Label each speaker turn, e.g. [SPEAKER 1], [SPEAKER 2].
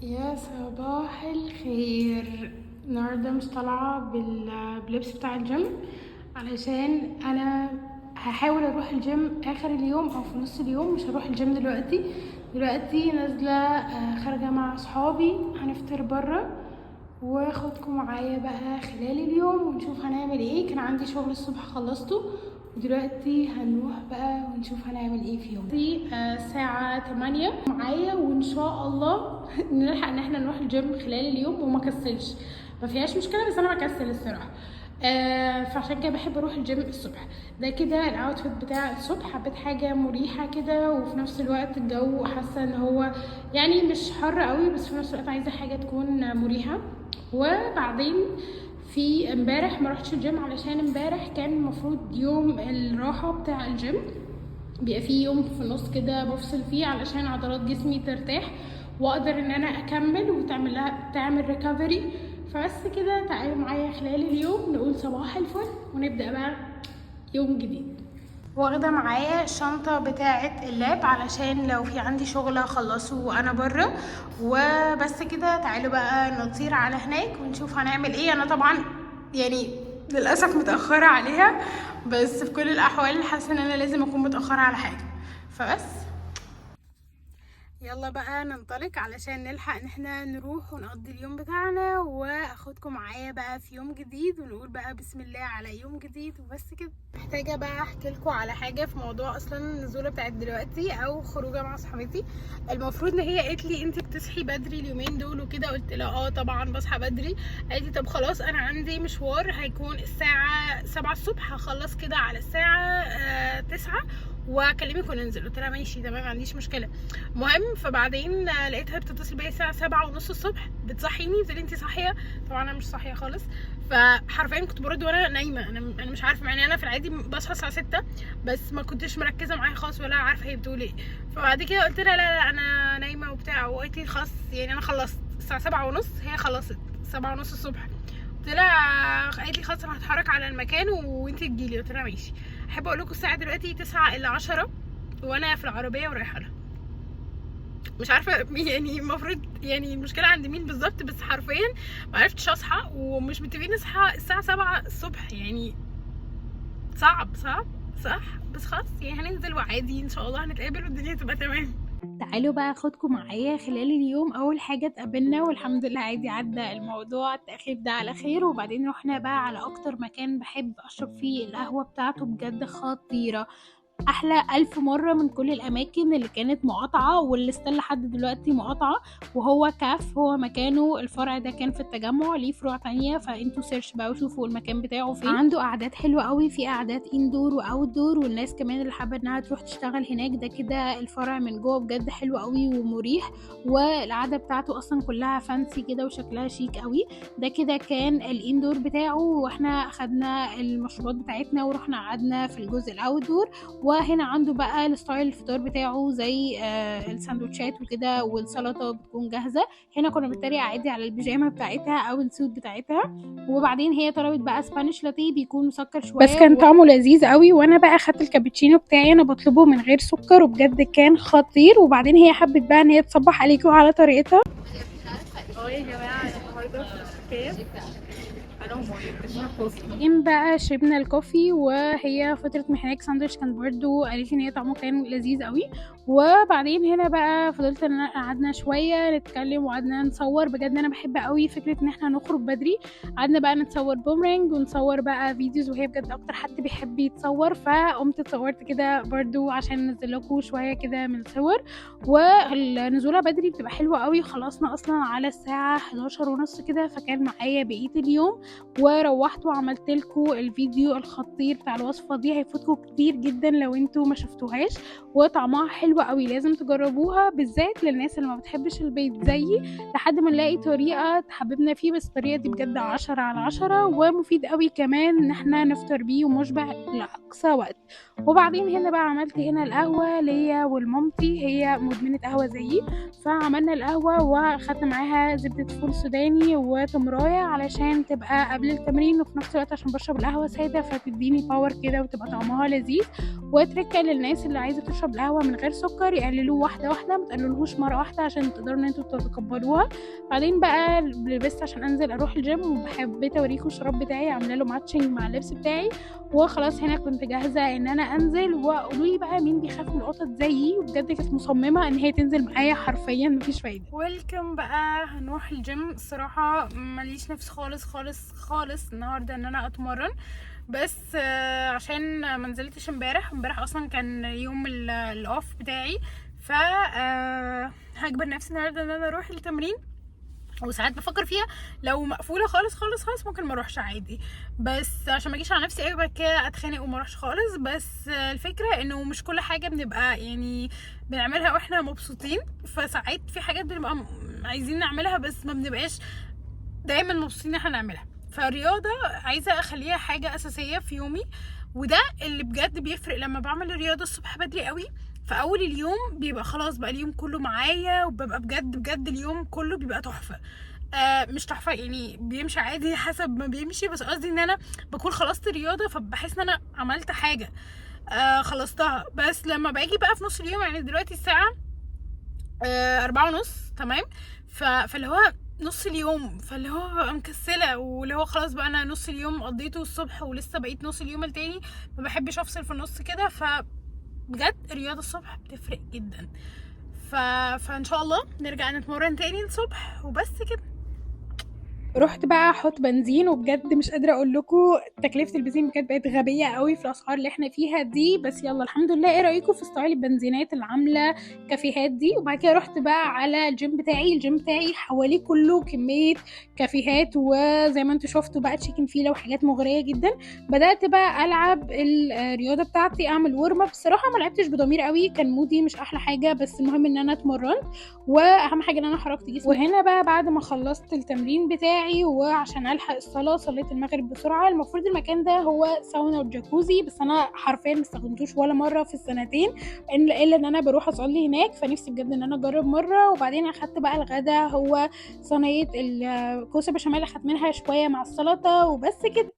[SPEAKER 1] يا صباح الخير. النهارده مش طالعه بلبس بتاع الجيم علشان انا هحاول اروح الجيم اخر اليوم او في نص اليوم. مش هروح الجيم دلوقتي نازله خارجه مع صحابي، هنفطر بره واخدكم معايا بقى خلال اليوم ونشوف هنعمل ايه. كان عندي شغل الصبح خلصته ودلوقتي هنروح بقى ونشوف هنعمل ايه في يوم دي. الساعة 8 معايا وان شاء الله نلحق ان احنا نروح الجيم خلال اليوم وما كسلش. ما فيهاش مشكلة بس انا بكسل الصراحة. فعشان كده بحب اروح الجيم الصبح. ده كده الاوتفيت بتاع الصبح، حبيت حاجة مريحة كده وفي نفس الوقت الجو حاسة ان هو يعني مش حر قوي، بس في نفس الوقت عايزة حاجة تكون مريحة. وبعدين في امبارح ما رحتش الجيم علشان امبارح كان المفروض يوم الراحه بتاع الجيم، بيبقى فيه يوم في النص كده بفصل فيه علشان عضلات جسمي ترتاح واقدر ان انا اكمل تعمل ريكفري. فبس كده تعالوا معايا خلال اليوم نقول صباح الفل ونبدا بقى يوم جديد. واخده معايا الشنطه بتاعه اللاب علشان لو في عندي شغل اخلصه وانا بره. وبس كده تعالوا بقى نطير على هناك ونشوف هنعمل ايه. انا طبعا يعني للاسف متاخره عليها، بس في كل الاحوال حاسه ان انا لازم اكون متاخره على حاجه. فبس يلا بقى ننطلق علشان نلحق ان احنا نروح ونقضي اليوم بتاعنا واخدكم معايا بقى في يوم جديد ونقول بقى بسم الله على يوم جديد. وبس كده محتاجه بقى احكي لكم على حاجه في موضوع اصلا النزوله بتاعت دلوقتي او خروجه مع صاحبتي. المفروض ان هي قالت لي انت بتصحي بدري اليومين دول وكده، قلت لها اه طبعا بصحى بدري. قالت لي طب خلاص انا عندي مشوار هيكون الساعه 7 الصبح، هخلص كده على الساعه 9 واكلمك وننزل. قلت لها ماشي تمام ما عنديش مشكله. المهم فبعدين لقيتها بتتصل بيا الساعه 7:30 الصبح بتصحيني، بتقولي انت صاحيه؟ طبعا انا مش صاحيه خالص. فحرفيا كنت برد وانا نايمه. انا مش عارفه، مع ان انا في العادي بصحى الساعه 6 بس ما كنتش مركزه معاها خالص ولا عارفه هي بتقول ايه. فبعد كده قلت لها لا انا نايمه وبتاع، وقالت لي خلاص يعني انا خلصت الساعه 7:30، هي خلصت 7:30 الصبح. قلت لها قالت لي خلاص انا هتحرك على المكان وانت تجيلي. قلت لها ماشي. احب اقول لكم الساعه دلوقتي 9:10 وانا في العربيه ورايحه لها. مش عارفه يعني المفروض يعني المشكله عند مين بالظبط، بس حرفيا ما عرفتش اصحى ومش متفقين نصحى الساعه 7 الصبح. يعني صعب صح، بس خلاص يعني هننزل وعادي ان شاء الله هنتقابل والدنيا تبقى تمام. تعالوا بقى اخدكم معايا خلال اليوم. اول حاجه اتقابلنا والحمد لله عادي عدى الموضوع التاخير ده على خير، وبعدين رحنا بقى على اكتر مكان بحب اشرب فيه القهوه بتاعته بجد خطيره، احلى 1000 مرة من كل الاماكن اللي كانت مقاطعة واللي استل لحد دلوقتي مقاطعة. وهو كاف، هو مكانه الفرع ده كان في التجمع، ليه فروع تانية فانتوا سيرش بقى وشوفوا المكان بتاعه فين. عنده قعدات حلوة قوي، في قعدات اندور واوت دور، والناس كمان اللي حابة انها تروح تشتغل هناك. ده كده الفرع من جوه بجد حلو قوي ومريح، والقعدة بتاعته اصلا كلها فانسي كده وشكلها شيك قوي. ده كده كان الاندور بتاعه، واحنا خدنا المشروبات بتاعتنا ورحنا قعدنا في الجزء الاوت دور. وهنا عنده بقى الستايل الفطار بتاعه زي الساندوتشات وكده، والسلطه بتكون جاهزه. هنا كنا بنتريق عادي على البيجامه بتاعتها او السوت بتاعتها. وبعدين هي طلبت بقى سبانيش لاتيه بيكون مسكر شويه بس كان طعمه لذيذ قوي. وانا بقى خدت الكابتشينو بتاعي انا بطلبه من غير سكر وبجد كان خطير. وبعدين هي حبت بقى ان هي تصبح عليكم على طريقتها.
[SPEAKER 2] يا جماعة النهاردة في كاف
[SPEAKER 1] بعدين بقى شربنا الكوفي وهي فطرت من هناك ساندوتش كان برضو قالت لي ان هي طعمه كان لذيذ قوي. وبعدين هنا بقى فضلت ان قعدنا شويه نتكلم وقعدنا نصور. بجد انا بحب قوي فكره ان احنا نخرج بدري. قعدنا بقى نتصور بومرانج ونصور بقى فيديوز، وهي بجد اكتر حد بيحب يتصور، فقمت اتصورت كده برضو عشان انزل لكم شويه كده من الصور. والنزوله بدري بتبقى حلوه قوي. خلصنا اصلا على الساعه 11:30 كده، فكان معايا بقيه اليوم وروحت وعملت لكم الفيديو الخطير بتاع الوصفه دي. هيفوتكم كتير جدا لو انتوا ما شفتوهاش، وطعمها حلو قوي، لازم تجربوها بالذات للناس اللي ما بتحبش البيض زيي، لحد ما نلاقي طريقه تحببنا فيه. بس الطريقه دي بجد 10/10 ومفيد قوي كمان ان احنا نفطر بيه ومشبع لاقصى وقت. وبعدين هنا بقى عملت هنا القهوه ليا ولمامتي، هي مدمنه قهوه زيي، فعملنا القهوه واخدنا معاها بقى زبدة فول سوداني وتمراية علشان تبقى قبل التمرين، وفي نفس الوقت عشان بشرب القهوة سادة فتديني باور كده وتبقى طعمها لذيذ. وتركة للناس اللي عايزة تشرب القهوة من غير سكر، يقللوه واحدة واحدة، متقللوهوش مرة واحدة عشان تقدروا ان انتوا تتقبلوها. بعدين بقى لبست عشان انزل اروح الجيم، وحبيت اوريكم الشراب بتاعي عامله له ماتشنج مع اللبس بتاعي. وخلاص هنا كنت جاهزه ان انا انزل. وقولوا لي بقى مين بيخاف من القطط زيي، وبجد كانت مصممه ان هي تنزل معايا حرفيا مفيش فايده. ويلكم بقى هنروح الجيم. الصراحه ماليش نفس خالص خالص خالص النهارده ان انا اتمرن، بس عشان ما نزلتش امبارح اصلا كان يوم الاوف بتاعي، ف هجبر نفسي النهارده ان انا اروح التمرين. وساعات بفكر فيها لو مقفوله خالص خالص خالص ممكن ما اروحش عادي، بس عشان ما اجيش على نفسي قوي بعد كده اتخانق وما اروحش خالص. بس الفكره انه مش كل حاجه بنبقى يعني بنعملها واحنا مبسوطين، فساعات في حاجات بنبقى عايزين نعملها بس ما بنبقاش دايما مبسوطين ان احنا نعملها. فالرياضه عايزه اخليها حاجه اساسيه في يومي، وده اللي بجد بيفرق لما بعمل الرياضه الصبح بدري قوي. في اول اليوم بيبقى خلاص بقى اليوم كله معايا، وببقى بجد بجد اليوم كله بيبقى تحفه. مش تحفه يعني بيمشي عادي حسب ما بيمشي، بس قصدي ان انا بكون خلصت الرياضه فبحس ان انا عملت حاجه خلصتها. بس لما باجي بقى في نص اليوم، يعني دلوقتي الساعه 4:30 تمام، فاللي هو نص اليوم، فاللي هو ببقى مكسله، واللي هو خلاص بقى انا نص اليوم قضيته الصبح ولسه بقيت نص اليوم التاني، ما بحبش افصل في النص كده. بجد الرياضه الصبح بتفرق جدا. فان شاء الله نرجع نتمرن تاني الصبح وبس كده. رحت بقى احط بنزين، وبجد مش قادره اقول لكم تكلفه البنزين بجد بقت غبيه قوي في الاسعار اللي احنا فيها دي، بس يلا الحمد لله. ايه رايكم في ستايل البنزينات اللي عامله كافيهات دي؟ وبعد كده رحت بقى على الجيم بتاعي حواليه كله كميه كافيهات، وزي ما انتم شفتوا بقى تشيكن فيلا وحاجات مغريه جدا. بدات بقى العب الرياضه بتاعتي، اعمل ورم اب. بصراحه ما لعبتش بضمير قوي، كان مودي مش احلى حاجه، بس المهم ان انا اتمرنت، واهم حاجه ان انا حركت جسمي. وهنا بقى بعد ما خلصت التمرين بتاعي وعشان الحق الصلاه صليت المغرب بسرعه. المفروض المكان ده هو ساونا وجاكوزي، بس انا حرفيا ما استخدمتوش ولا مره في السنتين، الا ان انا بروح اصلي هناك، فنفسي بجد ان انا اجرب مره. وبعدين اخدت بقى الغدا، هو صينيه الكوسه بشاميل، اخدت منها شويه مع السلطه وبس كده.